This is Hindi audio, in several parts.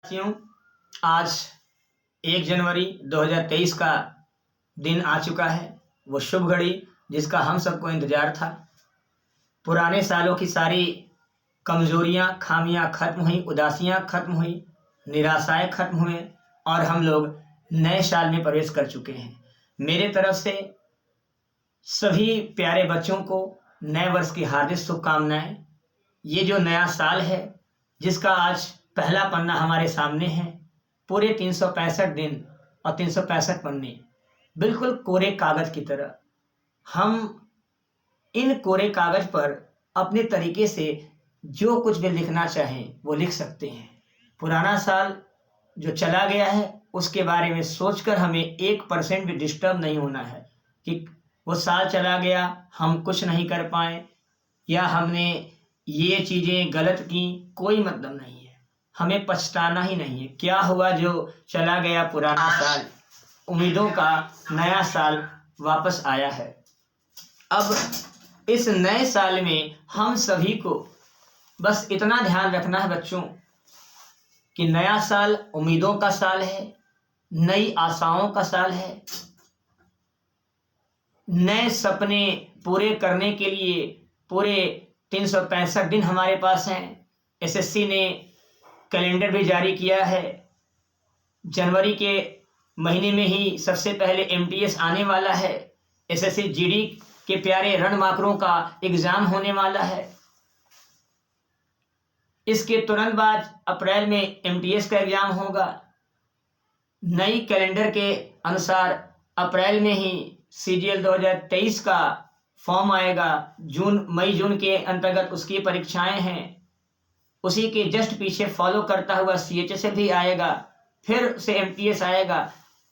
साथियों, आज 1 जनवरी 2023 का दिन आ चुका है। वो शुभ घड़ी जिसका हम सबको इंतज़ार था। पुराने सालों की सारी कमज़ोरियाँ, खामियाँ खत्म हुई, उदासियाँ खत्म हुई, निराशाएं खत्म हुए और हम लोग नए साल में प्रवेश कर चुके हैं। मेरे तरफ से सभी प्यारे बच्चों को नए वर्ष की हार्दिक शुभकामनाएं। ये जो नया साल है, जिसका आज पहला पन्ना हमारे सामने है, पूरे 365 दिन और 365 पन्ने बिल्कुल कोरे कागज की तरह, हम इन कोरे कागज पर अपने तरीके से जो कुछ भी लिखना चाहें वो लिख सकते हैं। पुराना साल जो चला गया है उसके बारे में सोचकर हमें 1% भी डिस्टर्ब नहीं होना है कि वो साल चला गया, हम कुछ नहीं कर पाए या हमने ये चीज़ें गलत की। कोई मतलब नहीं है, हमें पछताना ही नहीं है। क्या हुआ जो चला गया पुराना साल, उम्मीदों का नया साल वापस आया है। अब इस नए साल में हम सभी को बस इतना ध्यान रखना है बच्चों कि नया साल उम्मीदों का साल है, नई आशाओं का साल है। नए सपने पूरे करने के लिए पूरे 365 दिन हमारे पास हैं। एसएससी ने कैलेंडर भी जारी किया है। जनवरी के महीने में ही सबसे पहले एमटीएस आने वाला है। एसएससी जीडी के प्यारे रणमाकरों का एग्ज़ाम होने वाला है। इसके तुरंत बाद अप्रैल में एमटीएस का एग्ज़ाम होगा। नई कैलेंडर के अनुसार अप्रैल में ही सीजीएल 2023 का फॉर्म आएगा। मई जून के अंतर्गत उसकी परीक्षाएं हैं। उसी के जस्ट पीछे फॉलो करता हुआ सीएचएसएल भी आएगा, फिर से एमटीएस आएगा।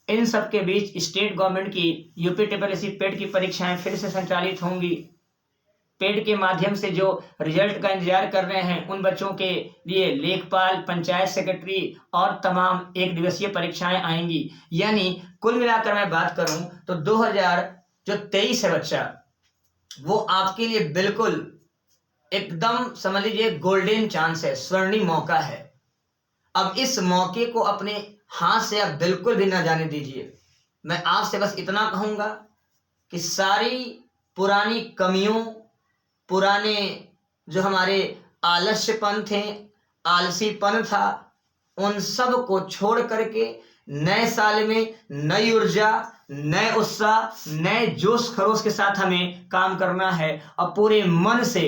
इन सब के बीच स्टेट गवर्नमेंट की यूपी पेड की परीक्षाएं फिर से संचालित होंगी। पेड के माध्यम से जो रिजल्ट का इंतजार कर रहे हैं उन बच्चों के लिए लेखपाल, पंचायत सेक्रेटरी और तमाम 1 दिवसीय परीक्षाएं आएंगी। यानी कुल मिलाकर मैं बात करूं तो 2023 है बच्चा, वो आपके लिए बिल्कुल एकदम समझ लीजिए गोल्डन चांस है, स्वर्णिम मौका है। अब इस मौके को अपने हाथ से आप बिल्कुल भी ना जाने दीजिए। मैं आपसे बस इतना कहूंगा कि सारी पुरानी कमियों, पुराने जो हमारे आलस्यपन थे, आलसीपन था, उन सब को छोड़ करके नए साल में नई ऊर्जा, नए उत्साह, नए जोश खरोश के साथ हमें काम करना है और पूरे मन से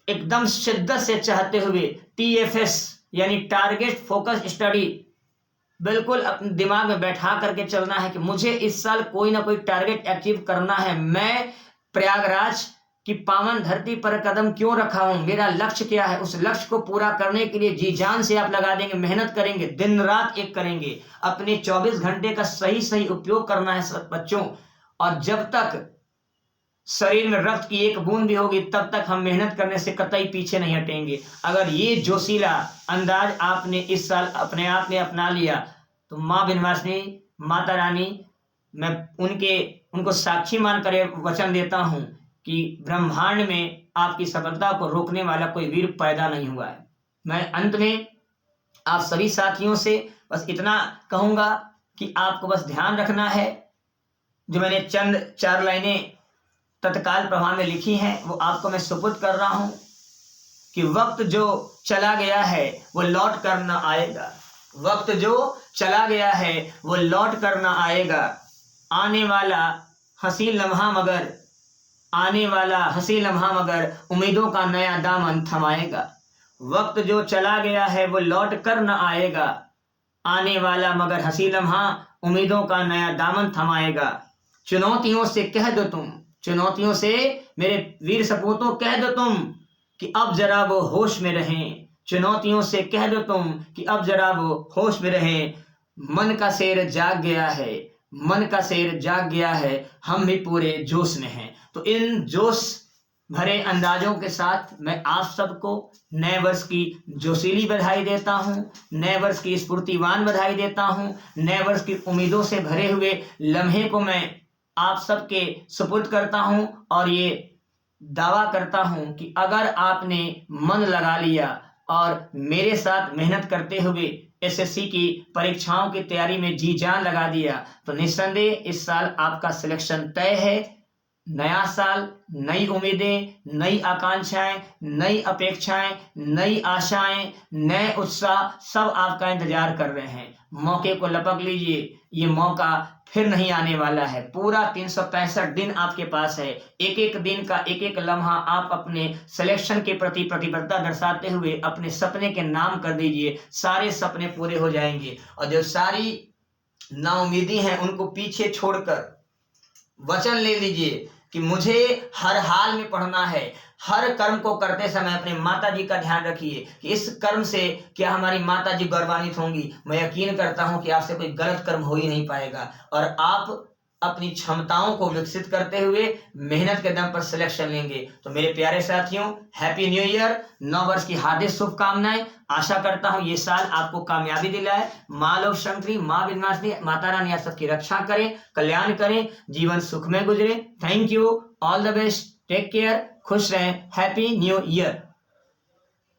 एकदम शिद्दत से चाहते हुए टीएफएस यानी टारगेट फोकस स्टडी बिल्कुल अपने दिमाग में बैठा करके चलना है कि मुझे इस साल कोई ना कोई टारगेट अचीव करना है। मैं प्रयागराज की पावन धरती पर कदम क्यों रखा हूं, मेरा लक्ष्य क्या है, उस लक्ष्य को पूरा करने के लिए जी जान से आप लगा देंगे, मेहनत करेंगे, दिन रात एक करेंगे। अपने 24 घंटे का सही उपयोग करना है सब बच्चों। और जब तक शरीर में रक्त की एक बूंद भी होगी तब तक हम मेहनत करने से कतई पीछे नहीं हटेंगे। अगर ये जोशीला अंदाज आपने इस साल अपने आप में अपना लिया तो माँ विंध्यवासिनी, माता रानी, मैं उनको साक्षी मानकर वचन देता हूँ कि ब्रह्मांड में आपकी सफलता को रोकने वाला कोई वीर पैदा नहीं हुआ है। मैं अंत में आप सभी साथियों से बस इतना कहूँगा कि आपको बस ध्यान रखना है, जो मैंने चंद 4 लाइनें तत्काल प्रभाव में लिखी हैं वो आपको मैं सुपुर्द कर रहा हूं कि वक्त जो चला गया है वो लौट कर न आएगा। वक्त जो चला गया है वो लौट कर न आएगा। आने वाला हंसी लम्हा मगर उम्मीदों का नया दामन थमाएगा। वक्त जो चला गया है वो लौट कर न आएगा। आने वाला मगर हंसी लम्हा उम्मीदों का नया दामन थमाएगा। चुनौतियों से कह दो तुम, चुनौतियों से मेरे वीर सपूतों कह दो तुम कि अब जरा वो होश में रहें। चुनौतियों से कह दो तुम कि अब जरा वो होश में रहें। मन का शेर जाग गया है, मन का शेर जाग गया है, हम भी पूरे जोश में हैं। तो इन जोश भरे अंदाजों के साथ मैं आप सबको नए वर्ष की जोशीली बधाई देता हूँ, नए वर्ष की स्फूर्तिवान बधाई देता हूँ। नए वर्ष की उम्मीदों से भरे हुए लम्हे को मैं आप सबके सुपुर्द करता हूं और ये दावा करता हूं कि अगर आपने मन लगा लिया और मेरे साथ मेहनत करते हुए एसएससी की परीक्षाओं की तैयारी में जी जान लगा दिया तो निस्संदेह इस साल आपका सिलेक्शन तय है। नया साल, नई उम्मीदें, नई आकांक्षाएं, नई अपेक्षाएं, नई आशाएं, नए उत्साह सब आपका इंतजार कर रहे हैं। मौके को लपक लीजिए, ये मौका फिर नहीं आने वाला है। पूरा 365 दिन आपके पास है। एक एक दिन का एक एक लम्हा आप अपने सिलेक्शन के प्रति प्रतिबद्धता दर्शाते हुए अपने सपने के नाम कर दीजिए। सारे सपने पूरे हो जाएंगे और जो सारी नाउम्मीदी हैं उनको पीछे छोड़कर वचन ले लीजिए कि मुझे हर हाल में पढ़ना है। हर कर्म को करते समय अपने माता जी का ध्यान रखिए कि इस कर्म से क्या हमारी माता जी गौरवान्वित होंगी। मैं यकीन करता हूं कि आपसे कोई गलत कर्म हो ही नहीं पाएगा और आप अपनी क्षमताओं को विकसित करते हुए मेहनत के दम पर सिलेक्शन लेंगे। तो मेरे प्यारे साथियों, हैप्पी न्यू ईयर, नव वर्ष की हार्दिक शुभकामनाएं। आशा करता हूं ये साल आपको कामयाबी दिलाए। माँ लोक शंकरी, माँ विघ्नाशिनी, माता रानी आप सबकी रक्षा करें, कल्याण करें, जीवन सुख में गुजरे। Thank you, all the best, take care, खुश रहें, हैप्पी न्यू ईयर।